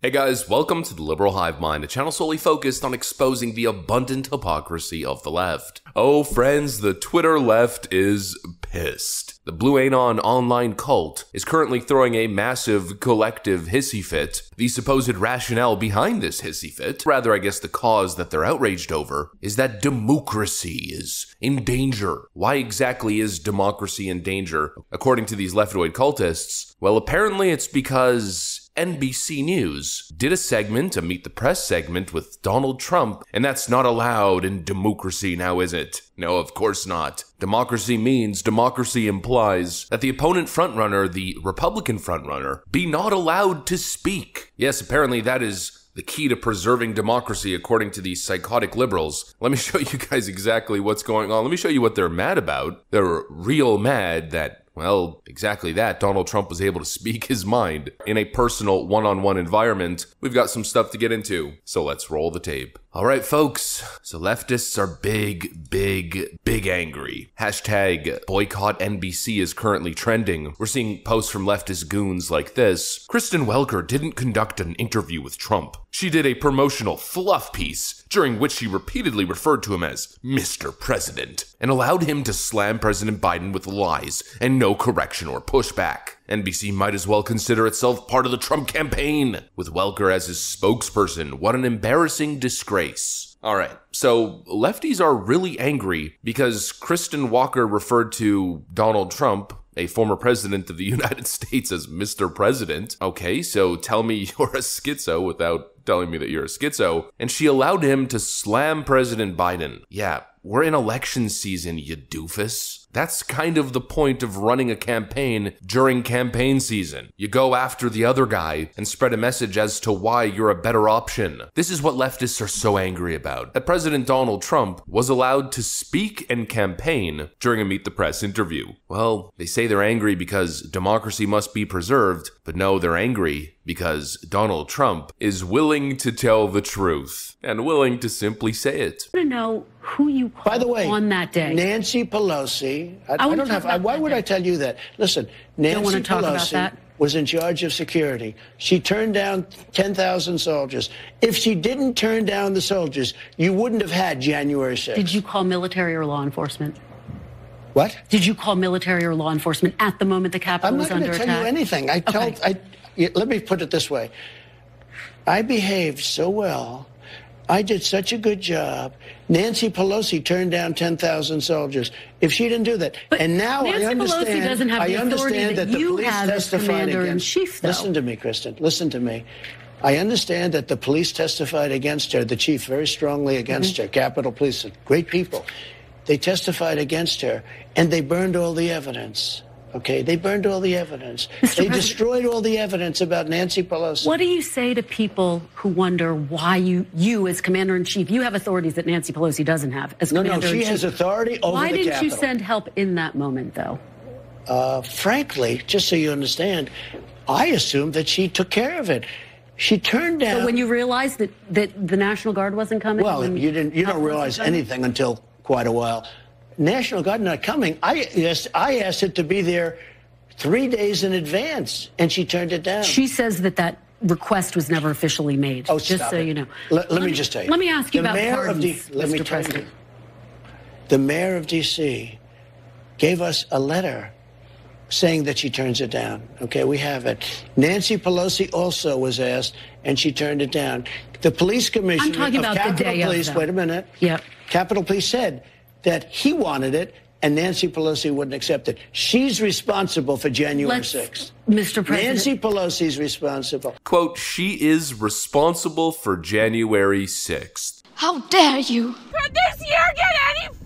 Hey guys, welcome to the Liberal Hive Mind, a channel solely focused on exposing the abundant hypocrisy of the left. Oh friends, the Twitter left is pissed. The Blue Anon online cult is currently throwing a massive collective hissy fit. The supposed rationale behind this hissy fit, rather I guess the cause that they're outraged over, is that democracy is in danger. Why exactly is democracy in danger, according to these leftoid cultists? Well, apparently it's because NBC News did a segment, a Meet the Press segment with Donald Trump, and that's not allowed in democracy now, is it? No, of course not. Democracy implies that the opponent frontrunner, the Republican frontrunner, be not allowed to speak. Yes, apparently that is the key to preserving democracy according to these psychotic liberals. Let me show you guys exactly what's going on. Let me show you what they're mad about. They're real mad that, well, exactly that. Donald Trump was able to speak his mind in a personal one-on-one environment. We've got some stuff to get into, so let's roll the tape. All right, folks. So leftists are big angry. Hashtag boycott NBC is currently trending. We're seeing posts from leftist goons like this. Kristen Welker didn't conduct an interview with Trump. She did a promotional fluff piece during which she repeatedly referred to him as Mr. President and allowed him to slam President Biden with lies and no correction or pushback. NBC might as well consider itself part of the Trump campaign, with Welker as his spokesperson. What an embarrassing disgrace. Alright, so lefties are really angry because Kristen Walker referred to Donald Trump, a former president of the United States, as Mr. President. Okay, so tell me you're a schizo without telling me that you're a schizo. And she allowed him to slam President Biden. Yeah, we're in election season, you doofus. That's kind of the point of running a campaign during campaign season. You go after the other guy and spread a message as to why you're a better option. This is what leftists are so angry about. That President Donald Trump was allowed to speak and campaign during a Meet the Press interview. Well, they say they're angry because democracy must be preserved, but no, they're angry because Donald Trump is willing to tell the truth and willing to simply say it. I want to know who you called By the way, on that day. Nancy Pelosi. I don't have. Why would I tell you that? Listen, Nancy Pelosi was in charge of security. She turned down 10,000 soldiers. If she didn't turn down the soldiers, you wouldn't have had January 6th. Did you call military or law enforcement? What? Did you call military or law enforcement at the moment the Capitol was under attack? I'm not going to tell you anything. Let me put it this way. I behaved so well. I did such a good job. Nancy Pelosi turned down 10,000 soldiers. If she didn't do that, but and now Nancy I understand. Pelosi doesn't have the authority that the you police have as testified commander-in-chief, though. Listen to me, Kristen. Listen to me. I understand that the police testified against her. The chief very strongly against her. Capitol Police, great people. They testified against her, and they burned all the evidence. Okay, they burned all the evidence. They destroyed all the evidence about Nancy Pelosi. What do you say to people who wonder why you as commander-in-chief, you have authorities that Nancy Pelosi doesn't have as commander-in-chief? No, she has authority over the Capitol. Why didn't you send help in that moment, though? Frankly, just so you understand, I assumed that she took care of it. She turned down. So when you realized that the National Guard wasn't coming? Well, you don't realize anything until quite a while. National Guard not coming. I asked it to be there 3 days in advance, and she turned it down. She says that request was never officially made. Oh, just so you know. Let me just tell you. Let me ask you about pardons, let me Mr. tell President. you. The mayor of D.C. gave us a letter saying that she turns it down. Okay, we have it. Nancy Pelosi also was asked, and she turned it down. The police commissioner I'm talking about Capitol the day Police, of, wait a minute. Yep. Capitol Police said that he wanted it, and Nancy Pelosi wouldn't accept it. She's responsible for January 6th. Mr. President. Nancy Pelosi's responsible. Quote, she is responsible for January 6th. How dare you? Could this year get any worse?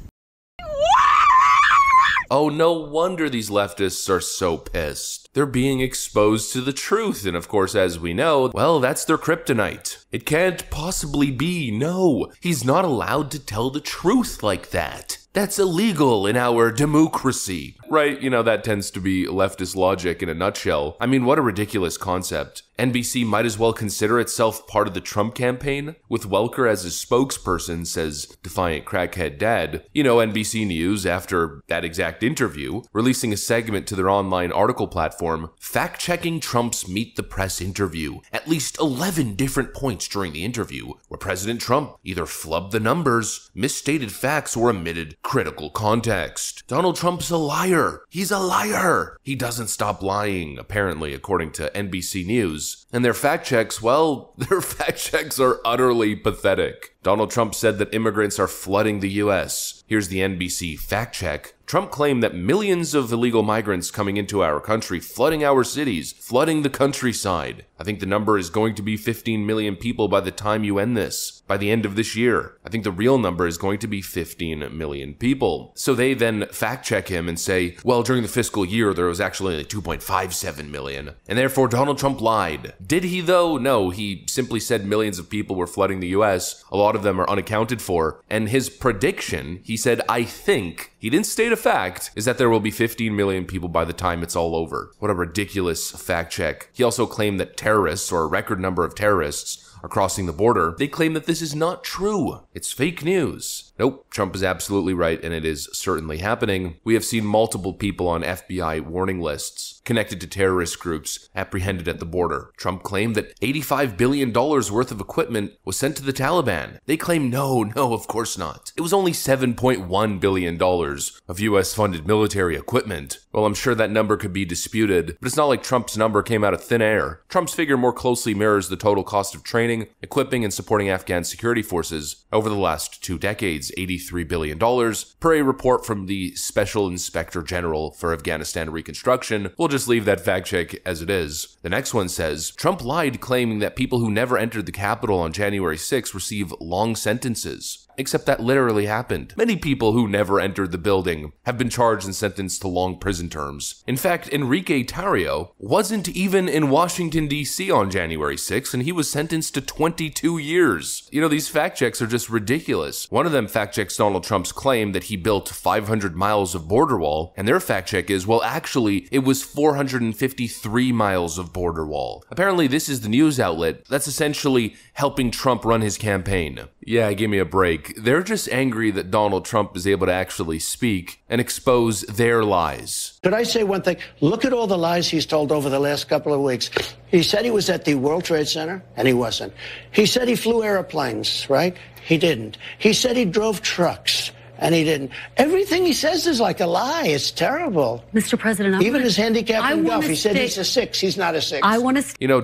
Oh, no wonder these leftists are so pissed. They're being exposed to the truth, and of course, as we know, well, that's their kryptonite. It can't possibly be, no. He's not allowed to tell the truth like that. That's illegal in our democracy. right, that tends to be leftist logic in a nutshell. I mean, what a ridiculous concept. NBC might as well consider itself part of the Trump campaign, with Welker as his spokesperson, says defiant crackhead dad. NBC News, after that exact interview, releasing a segment to their online article platform, fact-checking Trump's Meet the Press interview. At least 11 different points during the interview where President Trump either flubbed the numbers, misstated facts, or omitted critical context. Donald Trump's a liar. He's a liar. He doesn't stop lying, apparently, according to NBC News. And their fact checks, well, their fact checks are utterly pathetic. Donald Trump said that immigrants are flooding the U.S. Here's the NBC fact check. Trump claimed that millions of illegal migrants coming into our country, flooding our cities, flooding the countryside. I think the number is going to be 15 million people by the time you end this, by the end of this year. I think the real number is going to be 15 million people. So they then fact check him and say, well, during the fiscal year, there was actually only 2.57 million. And therefore, Donald Trump lied. Did he though? No, he simply said millions of people were flooding the U.S. A lot of them are unaccounted for. And his prediction, he said, I think, he didn't state a fact, is that there will be 15 million people by the time it's all over. What a ridiculous fact check. He also claimed that terrorists, or a record number of terrorists, are crossing the border. They claim that this is not true. It's fake news. Nope, Trump is absolutely right, and it is certainly happening. We have seen multiple people on FBI warning lists connected to terrorist groups apprehended at the border. Trump claimed that $85 billion worth of equipment was sent to the Taliban. They claim no, of course not. It was only $7.1 billion of US-funded military equipment. Well, I'm sure that number could be disputed, but it's not like Trump's number came out of thin air. Trump's figure more closely mirrors the total cost of training, equipping, and supporting Afghan security forces over the last 2 decades, $83 billion, per a report from the Special Inspector General for Afghanistan Reconstruction. We'll just leave that fact check as it is. The next one says, Trump lied claiming that people who never entered the Capitol on January 6 receive long sentences. Except that literally happened. Many people who never entered the building have been charged and sentenced to long prison terms. In fact, Enrique Tarrio wasn't even in Washington, D.C. on January 6th, and he was sentenced to 22 years. These fact checks are just ridiculous. One of them fact checks Donald Trump's claim that he built 500 miles of border wall, and their fact check is, well, actually, it was 453 miles of border wall. Apparently, this is the news outlet that's essentially helping Trump run his campaign. Yeah, give me a break. They're just angry that Donald Trump is able to actually speak and expose their lies. Could I say one thing? Look at all the lies he's told over the last couple of weeks. He said he was at the World Trade Center, and he wasn't. He said he flew airplanes, right? He didn't. He said he drove trucks, and he didn't. Everything he says is like a lie. It's terrible. Mr. President, even his handicap in golf, he said he's a 6. He's not a 6.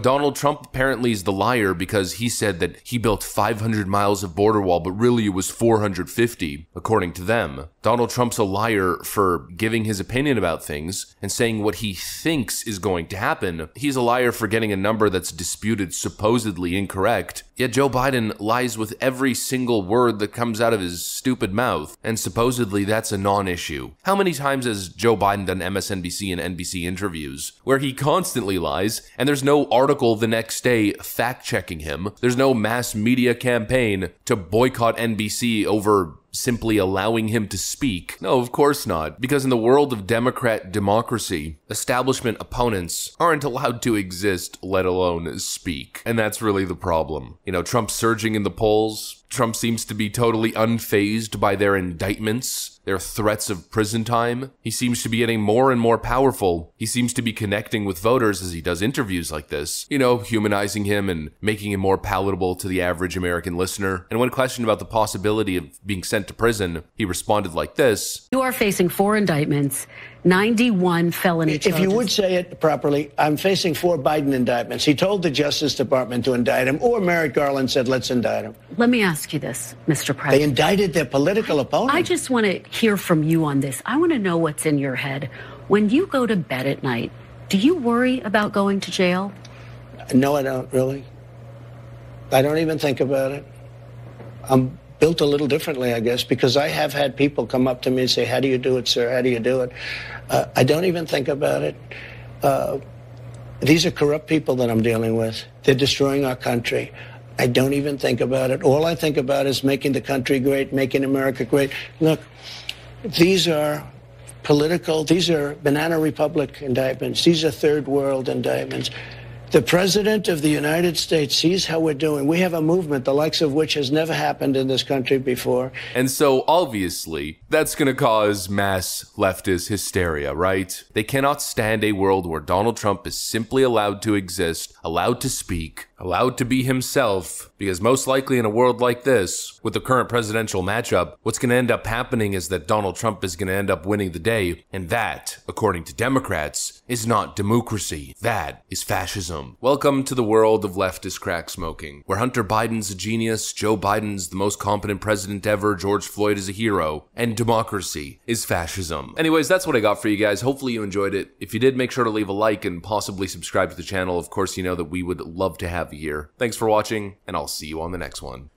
Donald Trump apparently is the liar because he said that he built 500 miles of border wall, but really it was 450, according to them. Donald Trump's a liar for giving his opinion about things and saying what he thinks is going to happen. He's a liar for getting a number that's disputed, supposedly incorrect. Yet Joe Biden lies with every single word that comes out of his stupid mouth, and supposedly that's a non-issue. How many times has Joe Biden done MSNBC and NBC interviews where he constantly lies, and there's no article the next day fact-checking him? There's no mass media campaign to boycott NBC over simply allowing him to speak. No, of course not. Because in the world of Democrat democracy, establishment opponents aren't allowed to exist, let alone speak. And that's really the problem. Trump's surging in the polls. Trump seems to be totally unfazed by their indictments, their threats of prison time. He seems to be getting more and more powerful. He seems to be connecting with voters as he does interviews like this, humanizing him and making him more palatable to the average American listener. And when questioned about the possibility of being sent to prison, he responded like this. You are facing 4 indictments, 91 felony charges. If you would say it properly, I'm facing 4 Biden indictments. He told the Justice Department to indict him, or Merrick Garland said, let's indict him. Let me ask you this, Mr. President. They indicted their political opponent. I just want to hear from you on this. I want to know what's in your head. When you go to bed at night, do you worry about going to jail? No, I don't, really. I don't even think about it. I'm built a little differently, I guess, because I have had people come up to me and say, how do you do it, sir? How do you do it? I don't even think about it. These are corrupt people that I'm dealing with. They're destroying our country. I don't even think about it. All I think about is making the country great, making America great. Look, these are political. These are Banana Republic indictments. These are third world indictments. The President of the United States sees how we're doing. We have a movement the likes of which has never happened in this country before. And so, obviously, that's going to cause mass leftist hysteria, right? They cannot stand a world where Donald Trump is simply allowed to exist, allowed to speak, allowed to be himself, because most likely in a world like this, with the current presidential matchup, what's going to end up happening is that Donald Trump is going to end up winning the day, and that, according to Democrats, is not democracy. That is fascism. Welcome to the world of leftist crack smoking, where Hunter Biden's a genius, Joe Biden's the most competent president ever, George Floyd is a hero, and democracy is fascism. Anyways, that's what I got for you guys. Hopefully you enjoyed it. If you did, make sure to leave a like and possibly subscribe to the channel. Of course, you know that we would love to have you here. Thanks for watching, and I'll see you on the next one.